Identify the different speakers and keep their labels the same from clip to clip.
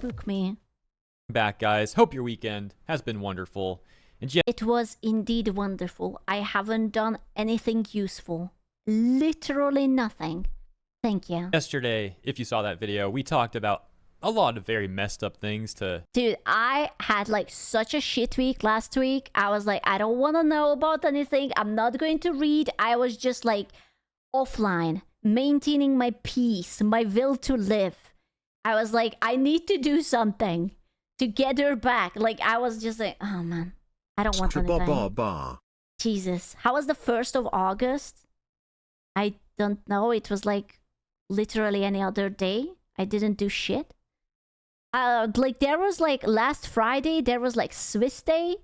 Speaker 1: spook me.
Speaker 2: Back, guys. Hope your weekend has been wonderful. And yeah,
Speaker 1: It was indeed wonderful. I haven't done anything useful. Literally nothing. Thank you.
Speaker 2: yesterday, if you saw that video, we talked about a lot of very messed up things to...
Speaker 1: Dude, I had like such a shit week last week. I was like, I don't want to know about anything. I'm not going to read. I was just like offline, maintaining my peace, my will to live. I was like, I need to do something to get her back. Like, I was just like, oh man, I don't want anything. Jesus. How was the 1st of August? I don't know. It was like literally any other day. I didn't do shit. Like there was like last Friday, there was like Swiss Day,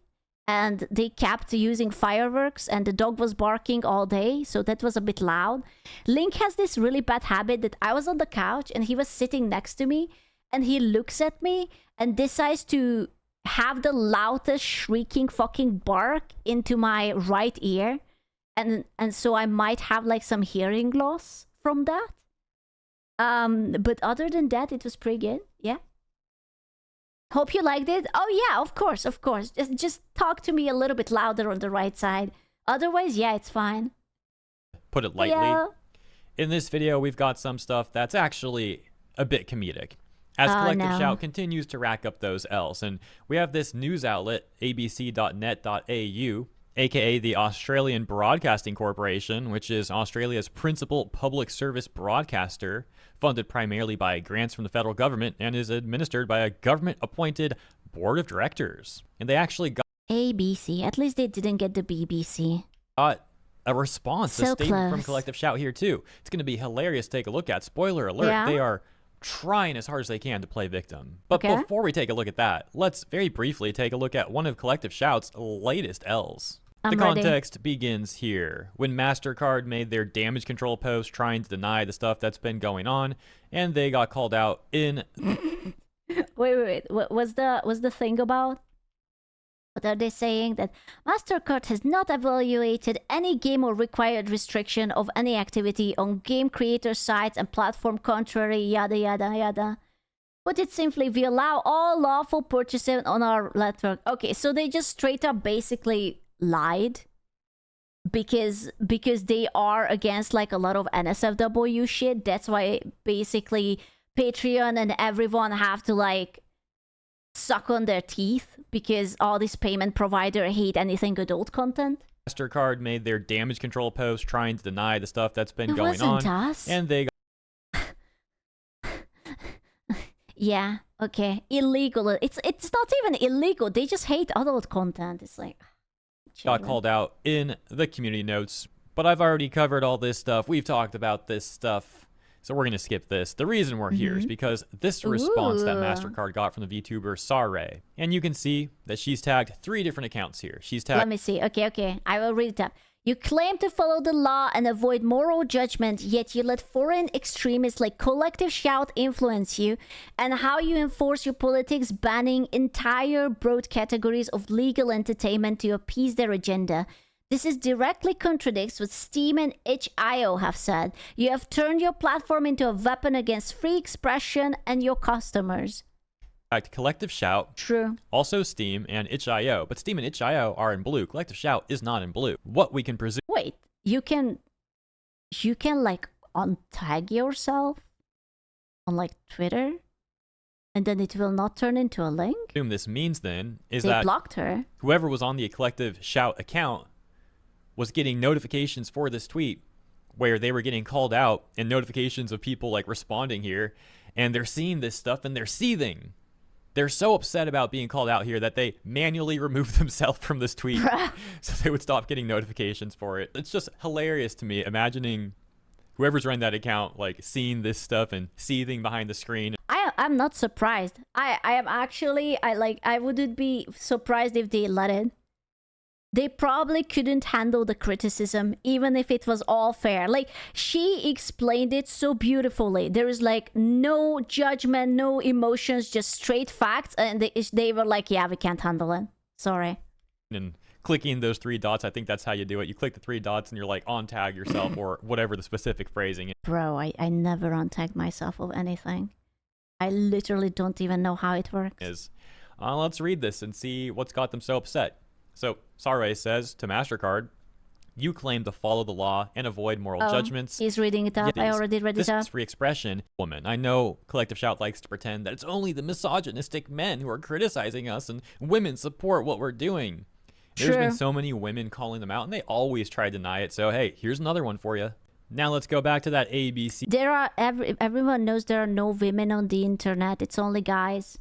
Speaker 1: and they kept using fireworks, and the dog was barking all day, so that was a bit loud. Link has this really bad habit that I was on the couch and he was sitting next to me, and he looks at me and decides to have the loudest shrieking fucking bark into my right ear, and so I might have like some hearing loss from that. But other than that, it was pretty good. Yeah. Hope you liked it. Oh yeah, of course. Just talk to me a little bit louder on the right side. Otherwise, yeah, it's fine.
Speaker 2: Put it lightly.
Speaker 1: Yeah.
Speaker 2: In this video, we've got some stuff that's actually a bit comedic, as Collective
Speaker 1: no.
Speaker 2: Shout continues to rack up those L's. And we have this news outlet, abc.net.au, aka the Australian Broadcasting Corporation, which is Australia's principal public service broadcaster, funded primarily by grants from the federal government and is administered by a government-appointed board of directors. And they actually got
Speaker 1: ABC. At least they didn't get the BBC.
Speaker 2: a response,
Speaker 1: So
Speaker 2: a statement from
Speaker 1: close.
Speaker 2: Collective Shout here too. It's going to be hilarious to take a look at. Spoiler alert,
Speaker 1: Yeah?
Speaker 2: they are trying as hard as they can to play victim. But
Speaker 1: Okay.
Speaker 2: before we take a look at that, let's very briefly take a look at one of Collective Shout's latest L's.
Speaker 1: I'm
Speaker 2: The
Speaker 1: ready.
Speaker 2: context begins here, when MasterCard made their damage control post trying to deny the stuff that's been going on, and they got called out in...
Speaker 1: Wait. What was the thing about? What are they saying? That MasterCard has not evaluated any game or required restriction of any activity on game creator sites and platform contrary, yada yada yada. Put it simply, we allow all lawful purchases on our network. Okay, so they just straight up basically lied because they are against like a lot of NSFW shit. That's why basically Patreon and everyone have to like suck on their teeth because all these payment providers hate anything adult content.
Speaker 2: MasterCard made their damage control post trying to deny the stuff that's been
Speaker 1: It
Speaker 2: going
Speaker 1: wasn't
Speaker 2: on,
Speaker 1: us.
Speaker 2: and they
Speaker 1: Yeah, okay. Illegal. It's not even illegal. They just hate adult content. It's like
Speaker 2: got
Speaker 1: children.
Speaker 2: called out in the community notes. But I've already covered all this stuff. We've talked about this stuff. So we're going to skip this. The reason we're here is because this response that
Speaker 1: Ooh.
Speaker 2: MasterCard got from the VTuber Sare. And you can see that she's tagged 3 different accounts here. She's tagged...
Speaker 1: Let me see. Okay. I will read it up. You claim to follow the law and avoid moral judgment, yet you let foreign extremists like Collective Shout influence you, and how you enforce your politics, banning entire broad categories of legal entertainment to appease their agenda. This is directly contradicts what Steam and itch.io have said. You have turned your platform into a weapon against free expression and your customers.
Speaker 2: Collective Shout,
Speaker 1: True.
Speaker 2: also Steam and itch.io. But Steam and itch.io are in blue. Collective Shout is not in blue. What we can presume...
Speaker 1: Wait, you can like untag yourself on like Twitter, and then it will not turn into a link?
Speaker 2: this means then is
Speaker 1: They
Speaker 2: that
Speaker 1: blocked her.
Speaker 2: whoever was on the Collective Shout account was getting notifications for this tweet where they were getting called out and notifications of people like responding here, and they're seeing this stuff and they're seething. They're so upset about being called out here that they manually removed themselves from this tweet so they would stop getting notifications for it. It's just hilarious to me imagining whoever's running that account like seeing this stuff and seething behind the screen.
Speaker 1: I'm not surprised. I am actually I wouldn't be surprised if they let it. They probably couldn't handle the criticism, even if it was all fair. Like, she explained it so beautifully. There is like no judgment, no emotions, just straight facts. And they were like, yeah, we can't handle it. Sorry.
Speaker 2: And clicking those 3 dots, I think that's how you do it. You click the 3 dots and you're like on tag yourself or whatever the specific phrasing is.
Speaker 1: Bro, I never untag myself of anything. I literally don't even know how it works.
Speaker 2: is. Let's read this and see what's got them so upset. So, Sare says to MasterCard, you claim to follow the law and avoid moral judgments.
Speaker 1: He's reading it up. I already read it
Speaker 2: This
Speaker 1: up.
Speaker 2: is free expression. Woman, I know Collective Shout likes to pretend that it's only the misogynistic men who are criticizing us and women support what we're doing. There's been so many women calling them out and they always try to deny it. So, hey, here's another one for you. Now let's go back to that ABC.
Speaker 1: There are everyone knows there are no women on the internet. It's only guys.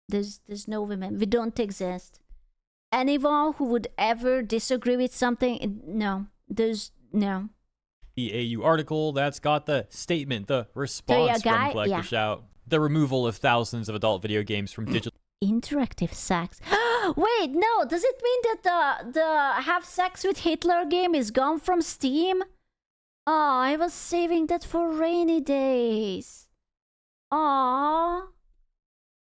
Speaker 1: There's no women. We don't exist. Anyone who would ever disagree with something, no. There's no.
Speaker 2: The AU article that's got the statement, the response from Collective Shout. The removal of thousands of adult video games from digital.
Speaker 1: Interactive sex. Wait, no. Does it mean that the have sex with Hitler game is gone from Steam? Oh, I was saving that for rainy days. Aww.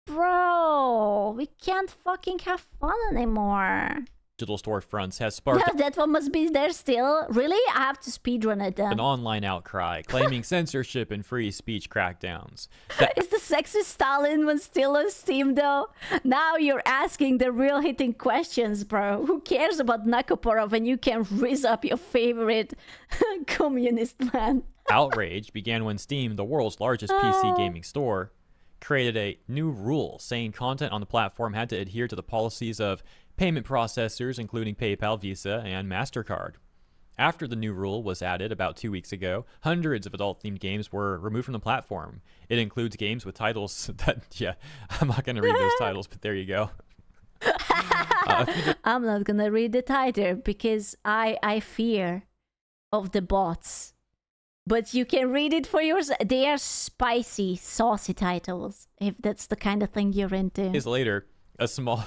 Speaker 1: Bro, we can't fucking have fun anymore.
Speaker 2: Digital storefronts has sparked.
Speaker 1: No, that one must be there still. Really? I have to speedrun it then.
Speaker 2: An online outcry claiming censorship and free speech crackdowns.
Speaker 1: Is the sexist Stalin one still on Steam though? Now you're asking the real hitting questions, bro. Who cares about Nakoporov when you can riz up your favorite communist man?
Speaker 2: Outrage began when Steam, the world's largest PC gaming store, created a new rule saying content on the platform had to adhere to the policies of payment processors, including PayPal, Visa, and MasterCard. After the new rule was added about 2 weeks ago, hundreds of adult-themed games were removed from the platform. It includes games with titles that, yeah, I'm not going to read those titles, but there you go.
Speaker 1: I'm not going to read it either because I fear of the bots. But you can read it for yourself. They are spicy, saucy titles, if that's the kind of thing you're into.
Speaker 2: Days later, a smaller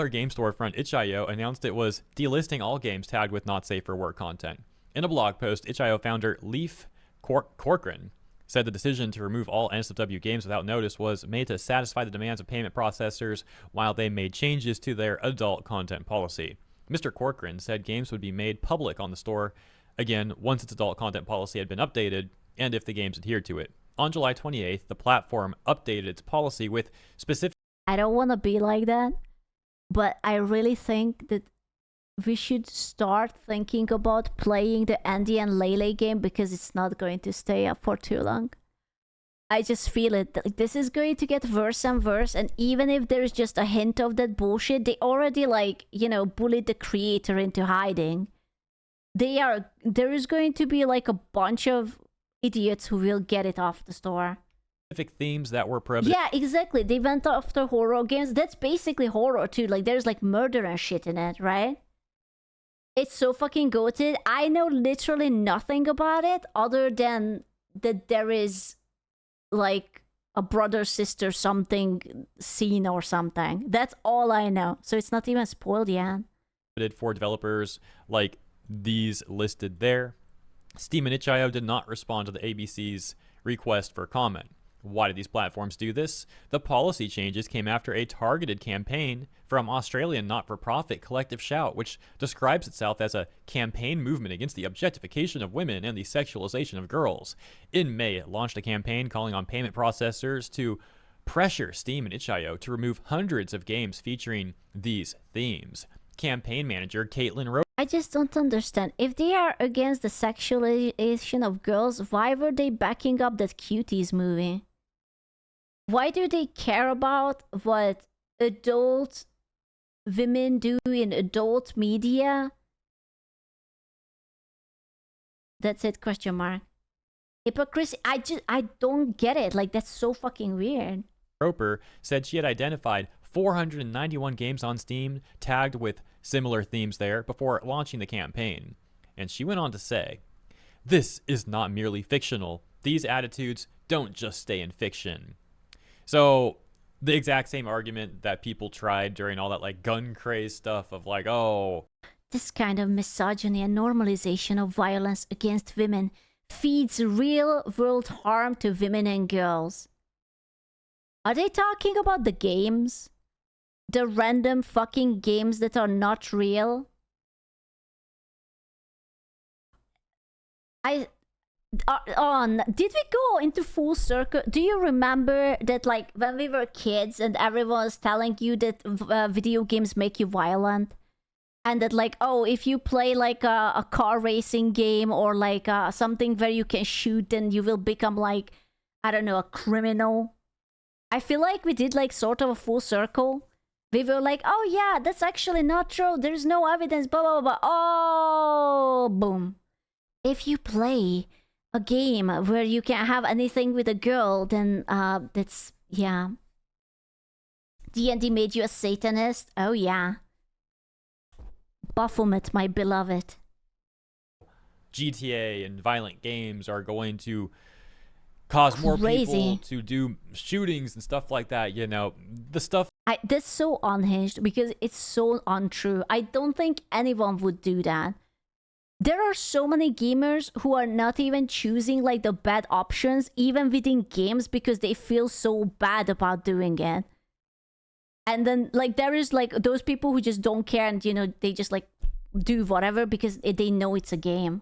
Speaker 2: game storefront, itch.io, announced it was delisting all games tagged with not safe for work content. In a blog post, itch.io founder Leif Corcoran said the decision to remove all NSFW games without notice was made to satisfy the demands of payment processors while they made changes to their adult content policy. Mr. Corcoran said games would be made public on the store again once its adult content policy had been updated and if the games adhered to it. On July 28th, the platform updated its policy with specific...
Speaker 1: I don't want to be like that, but I really think that we should start thinking about playing the Andy and Lele game because it's not going to stay up for too long. I just feel it. This is going to get worse and worse, and even if there's just a hint of that bullshit, they already, like, you know, bullied the creator into hiding. There is going to be like a bunch of idiots who will get it off the store.
Speaker 2: Specific themes that were prohibited.
Speaker 1: Yeah, exactly. They went after horror games. That's basically horror too. Like, there's like murder and shit in it, right? It's so fucking goated. I know literally nothing about it other than that there is like a brother sister something scene or something. That's all I know. So it's not even spoiled yet.
Speaker 2: For developers like these listed there. Steam and itch.io did not respond to the ABC's request for comment. Why did these platforms do this? The policy changes came after a targeted campaign from Australian not-for-profit Collective Shout, which describes itself as a campaign movement against the objectification of women and the sexualization of girls. In May, it launched a campaign calling on payment processors to pressure Steam and itch.io to remove hundreds of games featuring these themes. Campaign manager Caitlin wrote,
Speaker 1: I just don't understand. If they are against the sexualization of girls, why were they backing up that Cuties movie? Why do they care about what adult women do in adult media? That's it, question mark. Hypocrisy. I don't get it. Like, that's so fucking weird.
Speaker 2: Roper said she had identified 491 games on Steam tagged with similar themes there before launching the campaign. And she went on to say, this is not merely fictional. These attitudes don't just stay in fiction. So the exact same argument that people tried during all that like gun craze stuff of like, oh,
Speaker 1: this kind of misogyny and normalization of violence against women feeds real world harm to women and girls. Are they talking about the games? The random fucking games that are not real? did we go into full circle? Do you remember that, like, when we were kids and everyone was telling you that video games make you violent? And that, like, oh, if you play like a car racing game or like something where you can shoot, then you will become like, I don't know, a criminal. I feel like we did like sort of a full circle. We were like, oh yeah, that's actually not true. There's no evidence, blah, blah, blah. Oh, boom. If you play a game where you can't have anything with a girl, then that's, yeah. D&D made you a Satanist? Oh yeah. Baphomet, my beloved.
Speaker 2: GTA and violent games are going to cause more people to do shootings and stuff like that, you know, the stuff.
Speaker 1: That's so unhinged because it's so untrue. I don't think anyone would do that. There are so many gamers who are not even choosing like the bad options even within games because they feel so bad about doing it. And then like there is like those people who just don't care and, you know, they just like do whatever because they know it's a game.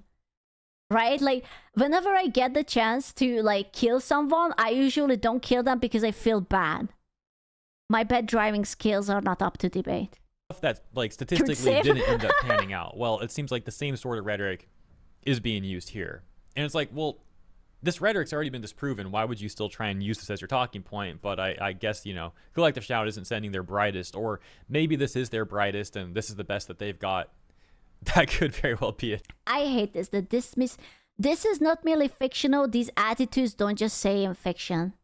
Speaker 1: Right? Like whenever I get the chance to like kill someone, I usually don't kill them because I feel bad. My bad driving skills are not up to debate.
Speaker 2: That like statistically didn't end up panning out. Well, it seems like the same sort of rhetoric is being used here. And it's like, well, this rhetoric's already been disproven. Why would you still try and use this as your talking point? But I guess, you know, Collective Shout isn't sending their brightest, or maybe this is their brightest and this is the best that they've got. That could very well be it.
Speaker 1: I hate this. This is not merely fictional. These attitudes don't just say in fiction.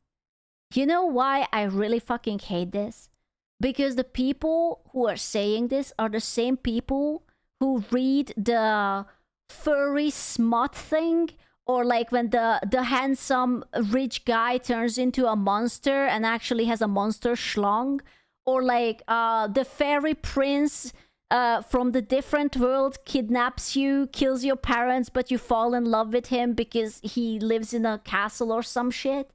Speaker 1: You know why I really fucking hate this? Because the people who are saying this are the same people who read the furry smut thing, or like when the handsome rich guy turns into a monster and actually has a monster schlong, or like the fairy prince from the different world kidnaps you, kills your parents, but you fall in love with him because he lives in a castle or some shit.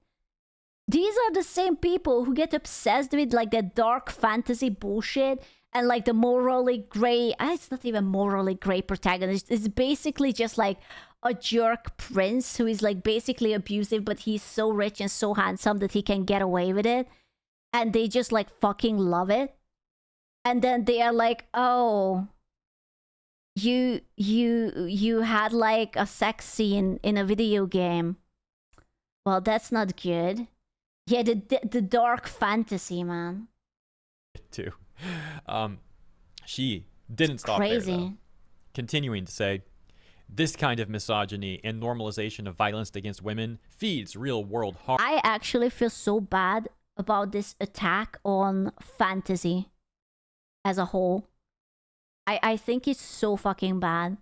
Speaker 1: These are the same people who get obsessed with like that dark fantasy bullshit and like the morally gray, it's not even morally gray protagonist. It's basically just like a jerk prince who is like basically abusive, but he's so rich and so handsome that he can get away with it. And they just like fucking love it. And then they are like, oh, you had like a sex scene in a video game. Well, that's not good. Yeah, the dark fantasy, man.
Speaker 2: Too. She didn't stop there, though. Continuing to say, this kind of misogyny and normalization of violence against women feeds real-world harm.
Speaker 1: I actually feel so bad about this attack on fantasy as a whole. I think it's so fucking bad.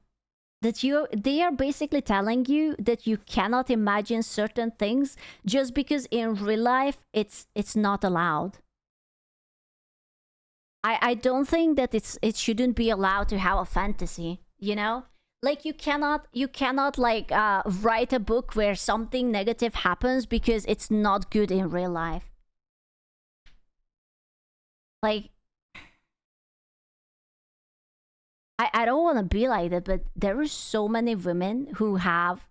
Speaker 1: That they are basically telling you that you cannot imagine certain things just because in real life it's not allowed. I don't think that it shouldn't be allowed to have a fantasy, you know? Like you cannot like write a book where something negative happens because it's not good in real life. Like I don't want to be like that, but there are so many women who have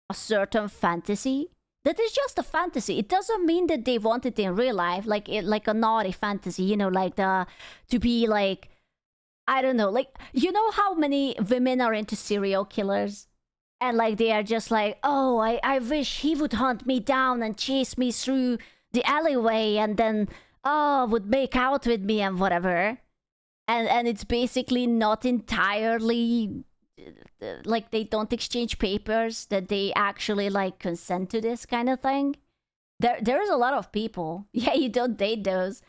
Speaker 1: a certain fantasy that is just a fantasy. It doesn't mean that they want it in real life, like a naughty fantasy, you know, like to be like, I don't know, like, you know how many women are into serial killers? And like they are just like, oh, I wish he would hunt me down and chase me through the alleyway and then, oh, would make out with me and whatever. And it's basically not entirely like they don't exchange papers, that they actually like consent to this kind of thing. There's a lot of people. Yeah, you don't date those.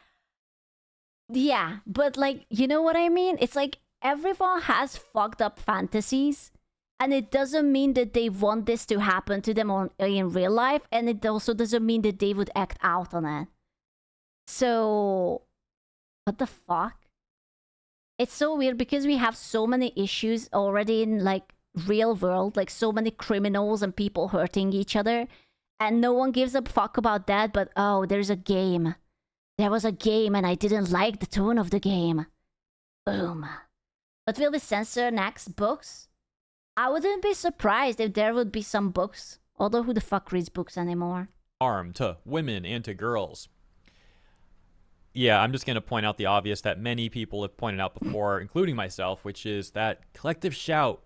Speaker 1: Yeah, but like, you know what I mean? It's like everyone has fucked up fantasies, and it doesn't mean that they want this to happen to them in real life, and it also doesn't mean that they would act out on it. So, what the fuck? It's so weird because we have so many issues already in like real world, like so many criminals and people hurting each other, and no one gives a fuck about that. But oh, there's a game. There was a game and I didn't like the tone of the game. Boom. But will we censor next books? I wouldn't be surprised if there would be some books Although who the fuck reads books anymore?
Speaker 2: Harm to women and to girls. Yeah, I'm just going to point out the obvious that many people have pointed out before, including myself, which is that Collective Shout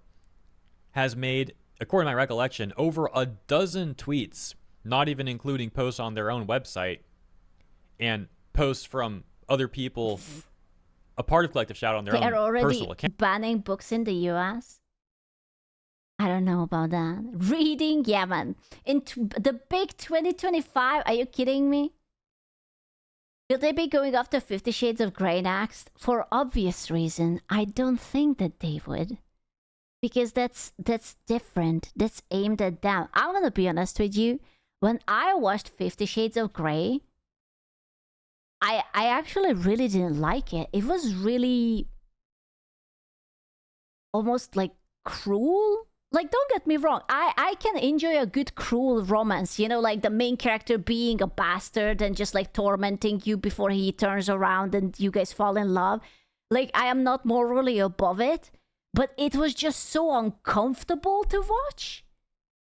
Speaker 2: has made, according to my recollection, over a dozen tweets, not even including posts on their own website, and posts from other people, a part of Collective Shout on their own personal account.
Speaker 1: Banning books in the US? I don't know about that. Reading? Yeah, man. The big 2025? Are you kidding me? Will they be going after 50 Shades of Grey next? For obvious reason, I don't think that they would. Because that's different. That's aimed at them. I'm gonna be honest with you. When I watched 50 Shades of Grey, I actually really didn't like it. It was really almost like cruel. Like, don't get me wrong, I can enjoy a good cruel romance, you know, like the main character being a bastard and just like tormenting you before he turns around and you guys fall in love. Like, I am not morally above it, but it was just so uncomfortable to watch.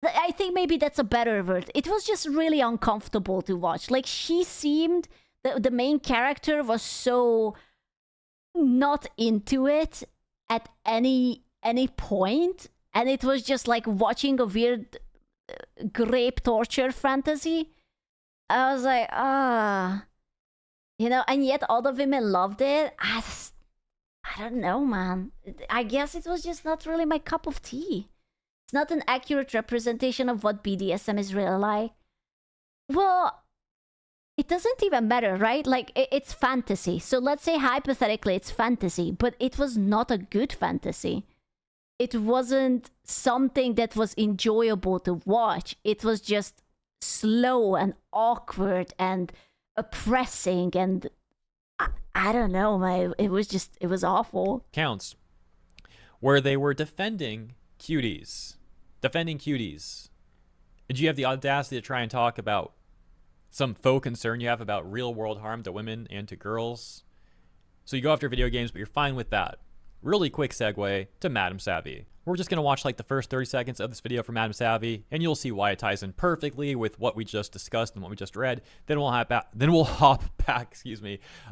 Speaker 1: I think maybe that's a better word. It was just really uncomfortable to watch. Like, she seemed, the main character was so not into it at any point. And it was just like watching a weird grape torture fantasy. I was like, you know, and yet all the women loved it. I don't know, man. I guess it was just not really my cup of tea. It's not an accurate representation of what BDSM is really like. Well, it doesn't even matter, right? Like, it's fantasy. So let's say hypothetically it's fantasy, but it was not a good fantasy. It wasn't something that was enjoyable to watch. It was just slow and awkward and oppressing, and I don't know, it was awful.
Speaker 2: Counts where they were defending Cuties. Did you have the audacity to try and talk about some faux concern you have about real world harm to women and to girls? So you go after video games, but you're fine with that. Really quick segue to Madam Savvy. We're just going to watch like the first 30 seconds of this video from Madam Savvy, and you'll see why it ties in perfectly with what we just discussed and what we just read. Then we'll hop back,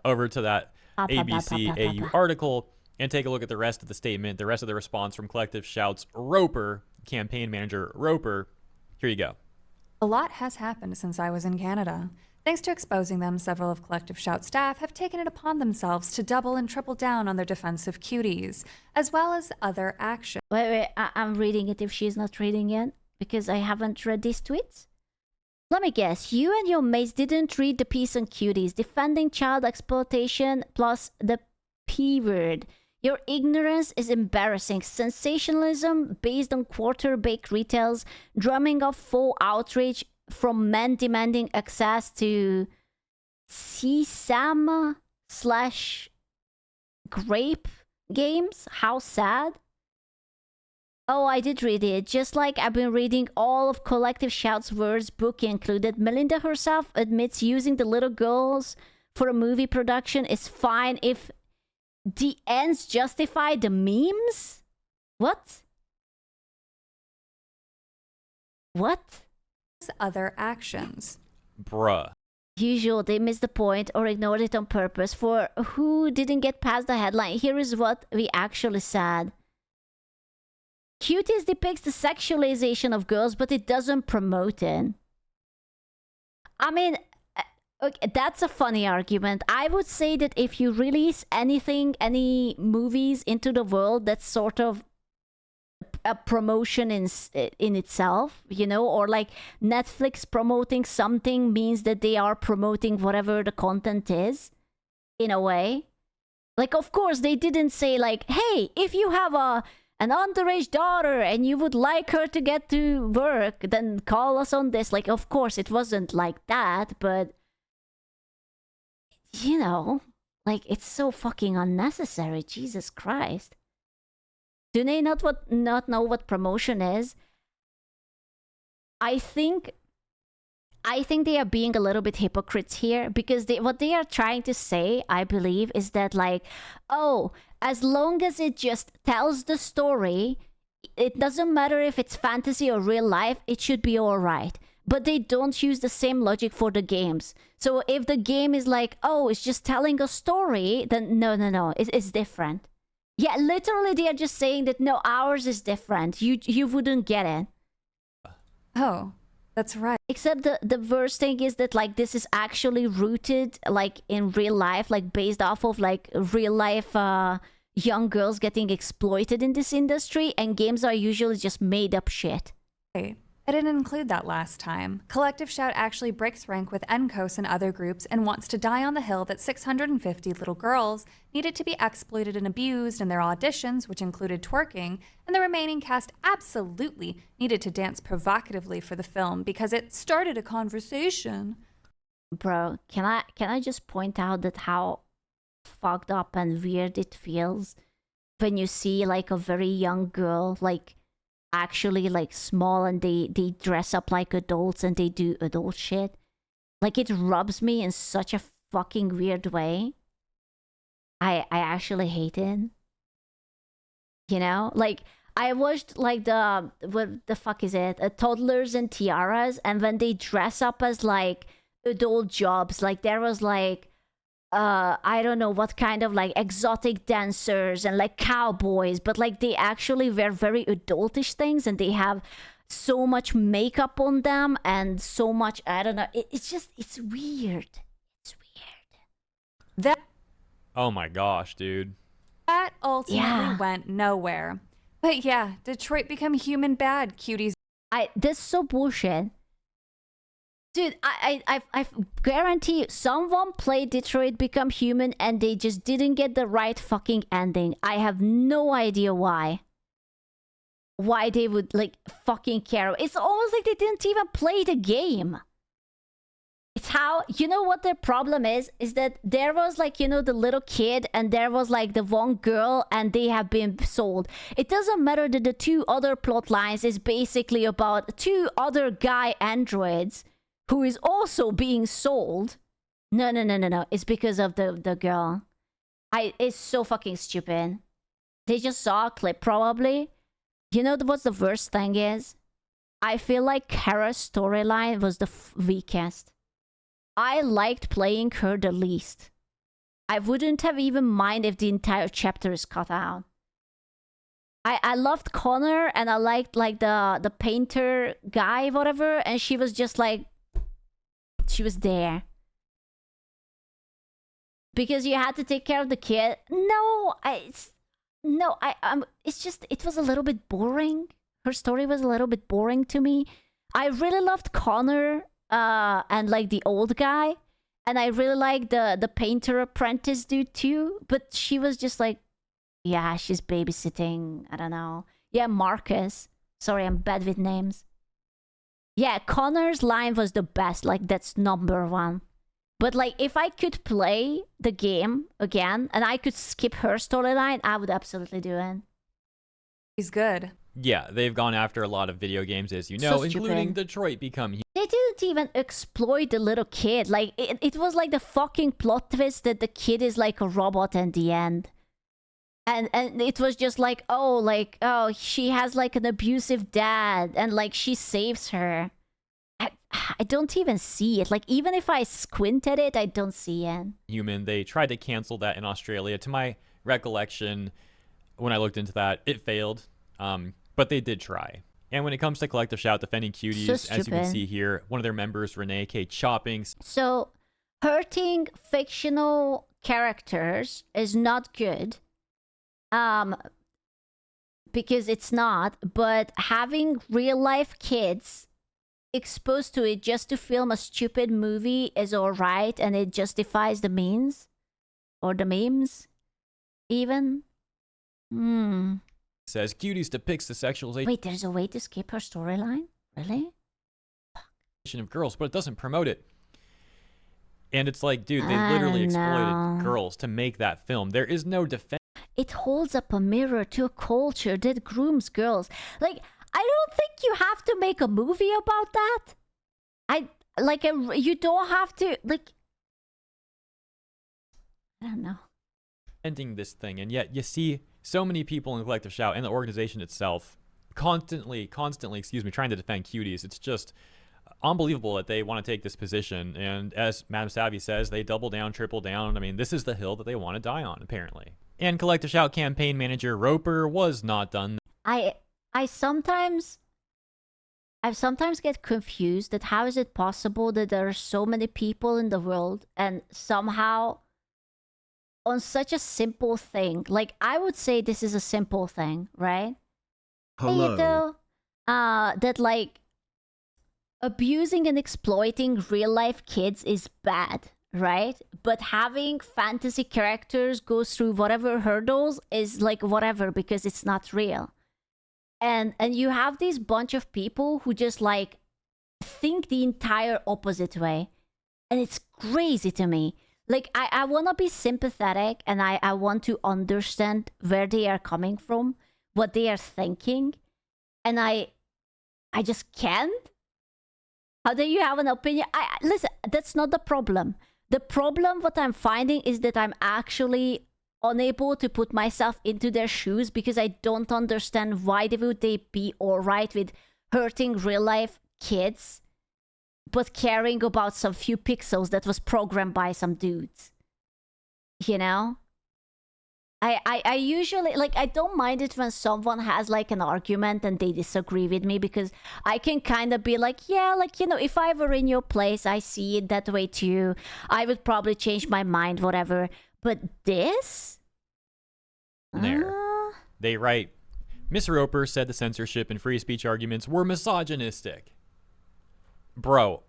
Speaker 2: over to that ABC AU article and take a look at the rest of the statement, the rest of the response from Collective Shout's Roper, campaign manager Roper. Here you go.
Speaker 3: A lot has happened since I was in Canada. Thanks to exposing them, several of Collective Shout staff have taken it upon themselves to double and triple down on their defense of Cuties, as well as other actions.
Speaker 1: Wait, I'm reading it if she's not reading it, because I haven't read these tweets. Let me guess, you and your mates didn't read the piece on Cuties, defending child exploitation plus the P word. Your ignorance is embarrassing. Sensationalism based on quarter-baked retails, drumming up faux outrage from men demanding access to CSAM/grape games? How sad. Oh, I did read it. Just like I've been reading all of Collective Shout's words, book included. Melinda herself admits using the little girls for a movie production is fine if the ends justify the memes? What?
Speaker 3: Other actions.
Speaker 2: Bruh.
Speaker 1: Usual, they missed the point or ignored it on purpose. For who didn't get past the headline, here is what we actually said. Cuties depicts the sexualization of girls, but it doesn't promote it. I mean, okay, that's a funny argument. I would say that if you release any movies into the world, that's sort of a promotion in itself, you know, or like Netflix promoting something means that they are promoting whatever the content is, in a way. Like, of course, they didn't say like, hey, if you have an underage daughter and you would like her to get to work, then call us on this. Like, of course, it wasn't like that, but you know, like, it's so fucking unnecessary. Jesus Christ. Do they not know what promotion is? I think they are being a little bit hypocrites here, because what they are trying to say, I believe, is that like, oh, as long as it just tells the story, it doesn't matter if it's fantasy or real life, it should be alright. But they don't use the same logic for the games. So if the game is like, oh, it's just telling a story, then no, it's different. Yeah, literally they are just saying that no, ours is different. You wouldn't get it.
Speaker 3: Oh, that's right.
Speaker 1: Except the worst thing is that like this is actually rooted like in real life, like based off of like real life young girls getting exploited in this industry, and games are usually just made up shit.
Speaker 3: Right. I didn't include that last time. Collective Shout actually breaks rank with NCOS and other groups and wants to die on the hill that 650 little girls needed to be exploited and abused in their auditions, which included twerking, and the remaining cast absolutely needed to dance provocatively for the film because it started a conversation.
Speaker 1: Bro, can I just point out that how fucked up and weird it feels when you see like a very young girl like actually like small and they dress up like adults and they do adult shit. Like it rubs me in such a fucking weird way. I actually hate it. You know, like I watched like what the fuck is it, Toddlers and Tiaras, and when they dress up as like adult jobs, like there was like I don't know what kind of like exotic dancers and like cowboys, but like they actually wear very adultish things and they have so much makeup on them and so much, I don't know, it's just, it's weird. It's weird.
Speaker 2: Oh my gosh, dude.
Speaker 3: That ultimately went nowhere. But yeah, Detroit become human bad, Cuties.
Speaker 1: This is so bullshit. Dude, I guarantee you, someone played Detroit Become Human and they just didn't get the right fucking ending. I have no idea why. Why they would, like, fucking care. It's almost like they didn't even play the game. It's how, you know what their problem is? Is that there was, like, you know, the little kid and there was, like, the one girl and they have been sold. It doesn't matter that the two other plot lines is basically about two other guy androids who is also being sold. No. It's because of the girl. It's so fucking stupid. They just saw a clip probably. You know what's the worst thing is? I feel like Kara's storyline was the weakest. I liked playing her the least. I wouldn't have even mind if the entire chapter is cut out. I loved Connor and I liked like the painter guy, whatever, and she was just like, she was there because you had to take care of the kid. It's just, it was a little bit boring. Her story was a little bit boring to me. I really loved Connor and like the old guy, and I really liked the painter apprentice dude too, but she was just like, yeah, she's babysitting, I don't know. Yeah, Marcus. Sorry, I'm bad with names. Yeah, Connor's line was the best. Like, that's number one. But, like, if I could play the game again and I could skip her storyline, I would absolutely do it.
Speaker 3: He's good.
Speaker 2: Yeah, they've gone after a lot of video games, as you know, including Detroit Become Human.
Speaker 1: They didn't even exploit the little kid. Like, it was like the fucking plot twist that the kid is like a robot in the end. And it was just like, oh, she has like an abusive dad and like she saves her. I don't even see it. Like, even if I squint at it, I don't see it.
Speaker 2: Human, they tried to cancel that in Australia. To my recollection, when I looked into that, it failed. But they did try. And when it comes to Collective Shout defending Cuties, as you can see here, one of their members, Renee K. Chopping.
Speaker 1: So, hurting fictional characters is not good. Because it's not, but having real life kids exposed to it just to film a stupid movie is alright, and it justifies the means or the memes even.
Speaker 2: Says Cuties depicts the sexualization.
Speaker 1: Wait, there's a way to skip her storyline? Really?
Speaker 2: Of girls, but it doesn't promote it. And it's like, dude, they literally exploited girls to make that film. There is no defense.
Speaker 1: It holds up a mirror to a culture that grooms girls. Like, I don't think you have to make a movie about that. You don't have to, like, I don't know.
Speaker 2: Ending this thing, and yet you see so many people in Collective Shout and the organization itself constantly, excuse me, trying to defend Cuties. It's just unbelievable that they want to take this position. And as Madam Savvy says, they double down, triple down. I mean, this is the hill that they want to die on, apparently. And Collective Shout campaign manager Roper was not done.
Speaker 1: I sometimes get confused that how is it possible that there are so many people in the world and somehow on such a simple thing, like I would say this is a simple thing, right?
Speaker 4: Hello.
Speaker 1: That like abusing and exploiting real life kids is bad, right? But having fantasy characters go through whatever hurdles is like whatever because it's not real. And you have this bunch of people who just like think the entire opposite way. And it's crazy to me. Like I want to be sympathetic and I want to understand where they are coming from, what they are thinking. And I just can't. How do you have an opinion? Listen, that's not the problem. The problem, what I'm finding is that I'm actually unable to put myself into their shoes because I don't understand why would they be all right with hurting real life kids, but caring about some few pixels that was programmed by some dudes. You know? I usually, like, I don't mind it when someone has, like, an argument and they disagree with me because I can kind of be like, yeah, like, you know, if I were in your place, I see it that way too. I would probably change my mind, whatever. But this?
Speaker 2: There. They write, Miss Roper said the censorship and free speech arguments were misogynistic. Bro,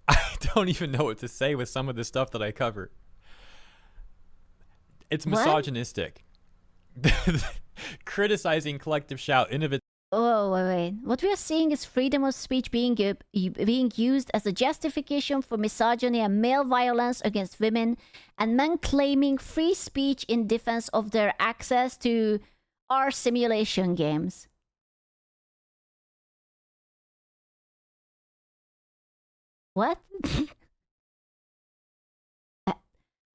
Speaker 2: I don't even know what to say with some of the stuff that I cover. It's misogynistic. Criticizing Collective Shout, innovative.
Speaker 1: Oh, wait. What we are seeing is freedom of speech being used as a justification for misogyny and male violence against women, and men claiming free speech in defense of their access to our simulation games. What?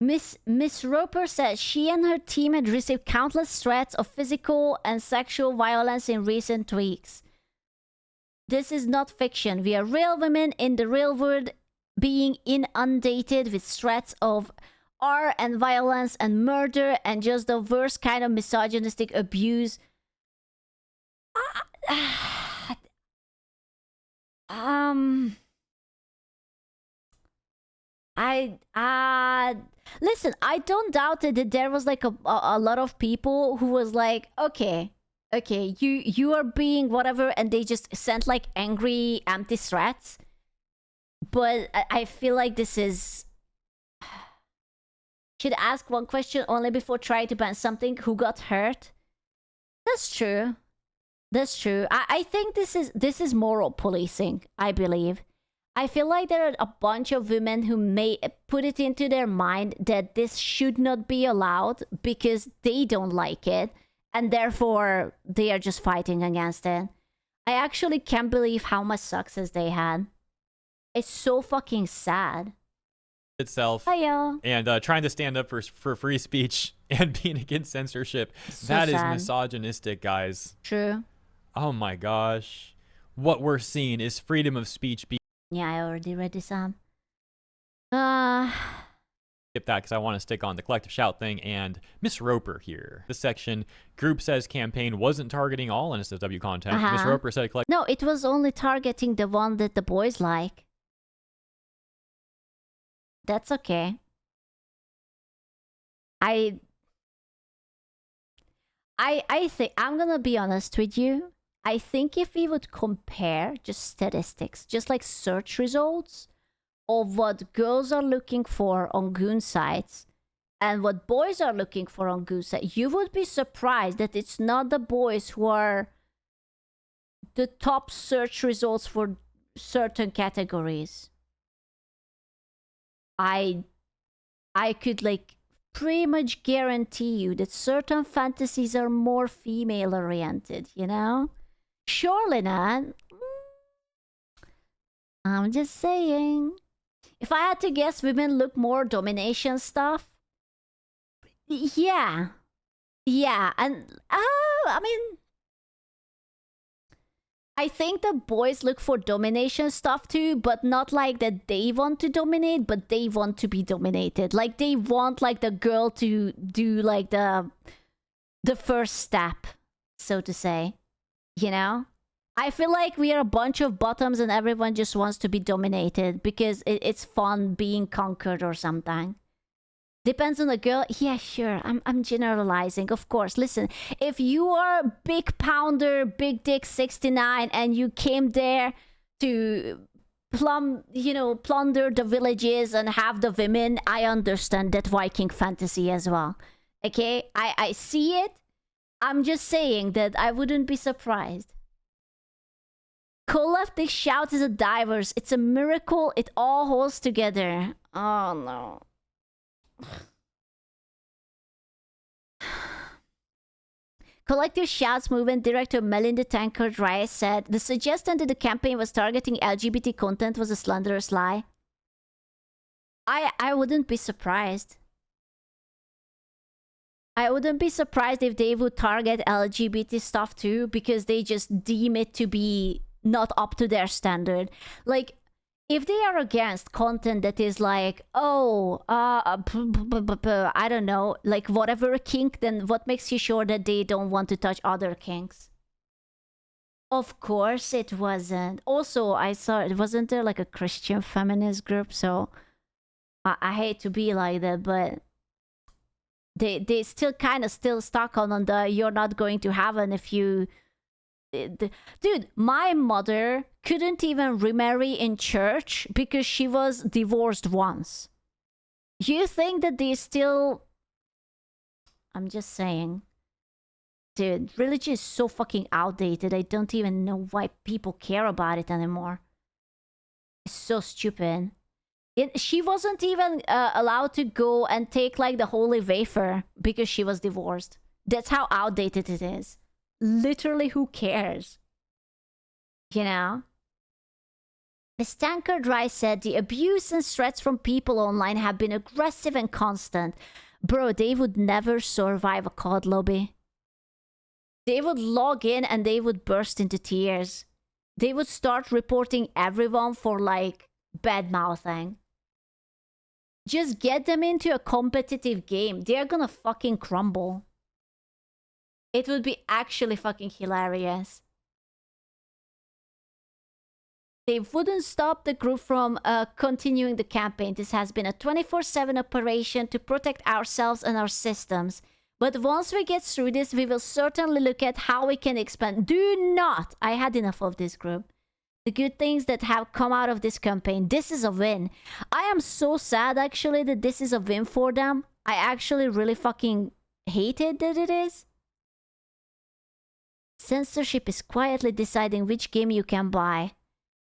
Speaker 1: Miss Roper said she and her team had received countless threats of physical and sexual violence in recent weeks. This is not fiction. We are real women in the real world being inundated with threats of R and violence and murder and just the worst kind of misogynistic abuse. Listen, I don't doubt it that there was like a lot of people who was like, okay, you are being whatever, and they just sent like angry, empty threats. But I feel like this is... Should ask one question only before trying to ban something. Who got hurt? That's true. I think this is moral policing, I believe. I feel like there are a bunch of women who may put it into their mind that this should not be allowed because they don't like it, and therefore they are just fighting against it. I actually can't believe how much success they had. It's so fucking sad.
Speaker 2: Itself.
Speaker 1: Hiya.
Speaker 2: And trying to stand up for free speech and being against censorship.
Speaker 1: So
Speaker 2: that is
Speaker 1: sad.
Speaker 2: misogynistic, guys.
Speaker 1: True.
Speaker 2: Oh my gosh. What we're seeing is freedom of speech being...
Speaker 1: Yeah, I already read this
Speaker 2: Skip that because I want to stick on the Collective Shout thing and Miss Roper here. This section, group says campaign wasn't targeting all NSFW content. Miss Roper said
Speaker 1: No, it was only targeting the one that the boys like. That's okay. I think, I'm gonna be honest with you. I think if we would compare just statistics, just like search results of what girls are looking for on goon sites and what boys are looking for on goon sites, you would be surprised that it's not the boys who are the top search results for certain categories. I could like pretty much guarantee you that certain fantasies are more female oriented, you know? Surely not. I'm just saying. If I had to guess, women look more domination stuff. Yeah. And I mean, I think the boys look for domination stuff too, but not like that they want to dominate, but they want to be dominated. Like they want like the girl to do like the first step, so to say. You know? I feel like we are a bunch of bottoms and everyone just wants to be dominated because it's fun being conquered or something. Depends on the girl. Yeah, sure. I'm generalizing, of course. Listen, if you are big pounder, big dick 69 and you came there to plunder the villages and have the women, I understand that Viking fantasy as well. Okay? I see it. I'm just saying that I wouldn't be surprised. Collective shout is a divers. It's a miracle. It all holds together. Oh no. Collective Shouts movement director Melinda Tankard Rice said the suggestion that the campaign was targeting LGBT content was a slanderous lie. I wouldn't be surprised. I wouldn't be surprised if they would target LGBT stuff too, because they just deem it to be not up to their standard. Like, if they are against content that is like, I don't know, like whatever kink, then what makes you sure that they don't want to touch other kinks? Of course it wasn't. Also, I saw it wasn't there like a Christian feminist group, so I hate to be like that, but they still kind of still stuck on the you're not going to heaven if you... Dude, my mother couldn't even remarry in church because she was divorced once. You think that they still... I'm just saying. Dude, religion is so fucking outdated. I don't even know why people care about it anymore. It's so stupid. She wasn't even allowed to go and take like the holy wafer because she was divorced. That's how outdated it is. Literally, who cares? You know? Ms. Tankard Rice said the abuse and threats from people online have been aggressive and constant. Bro, they would never survive a COD lobby. They would log in and they would burst into tears. They would start reporting everyone for like bad mouthing. Just get them into a competitive game. They're gonna fucking crumble. It would be actually fucking hilarious. They wouldn't stop the group from continuing the campaign. This has been a 24/7 operation to protect ourselves and our systems. But once we get through this, we will certainly look at how we can expand. Do not! I had enough of this group. The good things that have come out of this campaign. This is a win. I am so sad actually that this is a win for them. I actually really fucking hate it that it is. Censorship is quietly deciding which game you can buy.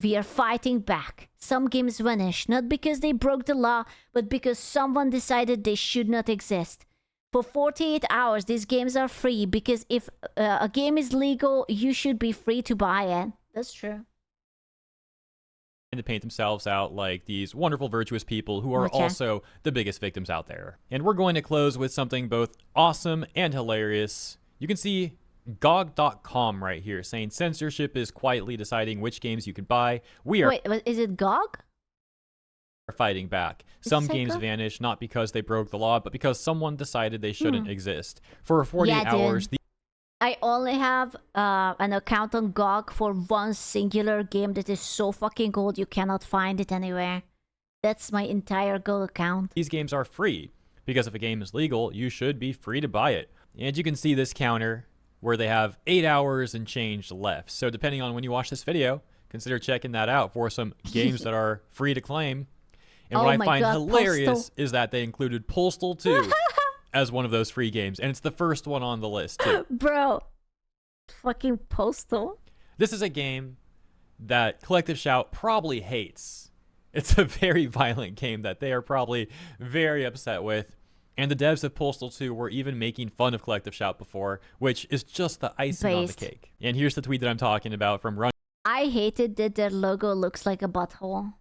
Speaker 1: We are fighting back. Some games vanish, not because they broke the law, but because someone decided they should not exist. For 48 hours, these games are free because if a game is legal, you should be free to buy it. That's true.
Speaker 2: And to paint themselves out like these wonderful, virtuous people who are also the biggest victims out there. And we're going to close with something both awesome and hilarious. You can see GOG.com right here saying censorship is quietly deciding which games you can buy. We are...
Speaker 1: Wait, is it GOG?
Speaker 2: Fighting back. Some games vanish not because they broke the law, but because someone decided they shouldn't exist. For 48 hours...
Speaker 1: I only have an account on GOG for one singular game that is so fucking old you cannot find it anywhere. That's my entire GOG account.
Speaker 2: These games are free, because if a game is legal, you should be free to buy it. And you can see this counter where they have 8 hours and change left. So depending on when you watch this video, consider checking that out for some games that are free to claim. And what I find hilarious is that they included Postal 2 as one of those free games. And it's the first one on the list, too.
Speaker 1: Bro, fucking Postal.
Speaker 2: This is a game that Collective Shout probably hates. It's a very violent game that they are probably very upset with. And the devs of Postal 2 were even making fun of Collective Shout before, which is just the icing on the cake. And here's the tweet that I'm talking about from Run.
Speaker 1: I hated that their logo looks like a butthole.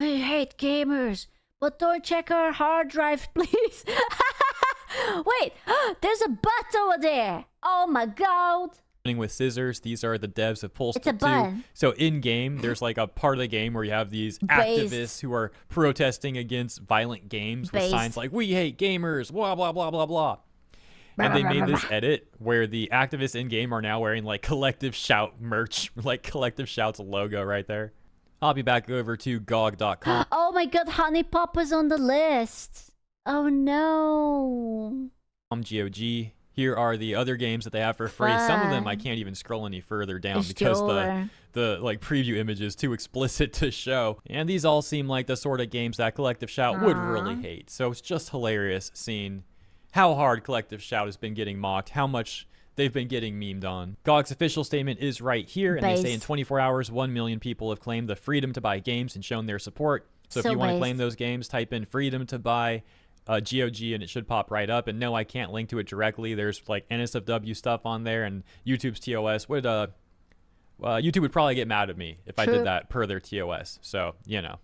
Speaker 1: I hate gamers, but don't check our hard drive, please. Wait, there's a butt over there. Oh my god.
Speaker 2: with scissors. These are the devs of Pulse
Speaker 1: It's a
Speaker 2: 2.
Speaker 1: bun.
Speaker 2: So in game, there's like a part of the game where you have these activists who are protesting against violent games with signs like "We hate gamers," blah blah blah blah blah. And they made this edit where the activists in game are now wearing like Collective Shout merch, like Collective Shout's logo right there. I'll be back over to GOG.com.
Speaker 1: Oh my god, Honey Pop was on the list. Oh no.
Speaker 2: GOG. Here are the other games that they have for free. Some of them I can't even scroll any further down because the like preview image is too explicit to show. And these all seem like the sort of games that Collective Shout would really hate. So it's just hilarious seeing how hard Collective Shout has been getting mocked, how much they've been getting memed on. GOG's official statement is right here, and they say in 24 hours, 1 million people have claimed the freedom to buy games and shown their support. So if you want to claim those games, type in freedom to buy GOG and it should pop right up. And no, I can't link to it directly. There's like NSFW stuff on there, and YouTube's TOS would YouTube would probably get mad at me if I did that per their TOS. So, you know.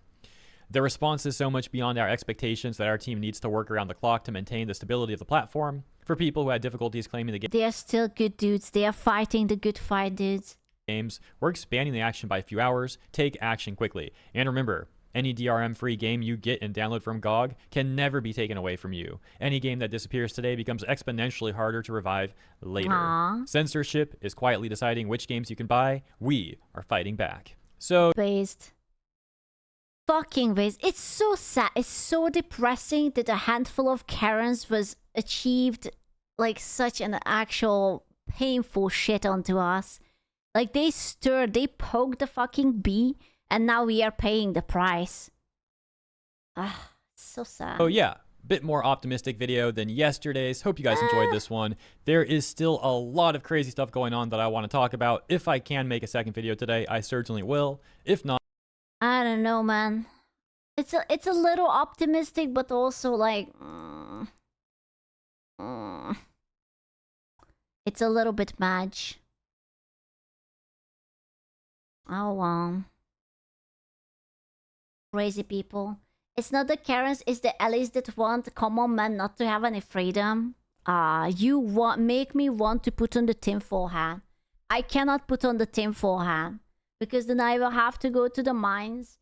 Speaker 2: The response is so much beyond our expectations that our team needs to work around the clock to maintain the stability of the platform. For people who had difficulties claiming the game,
Speaker 1: they are still good dudes. They are fighting the good fight, dudes.
Speaker 2: Games, we're expanding the action by a few hours. Take action quickly. And remember, any DRM-free game you get and download from GOG can never be taken away from you. Any game that disappears today becomes exponentially harder to revive later.
Speaker 1: Aww.
Speaker 2: Censorship is quietly deciding which games you can buy. We are fighting back. So...
Speaker 1: Fucking ways. It's so sad. It's so depressing that a handful of Karens was achieved like such an actual painful shit onto us. Like they poked the fucking bee, and now we are paying the price. Ah, so sad.
Speaker 2: Oh yeah, bit more optimistic video than yesterday's. Hope you guys enjoyed this one. There is still a lot of crazy stuff going on that I want to talk about. If I can make a second video today, I certainly will. If not,
Speaker 1: I don't know, man. It's a little optimistic, but also like, it's a little bit much. Oh wow. Crazy people. It's not the Karens, it's the Ellies that want common men not to have any freedom. You make me want to put on the tinfoil hat. I cannot put on the tinfoil hat because then I will have to go to the mines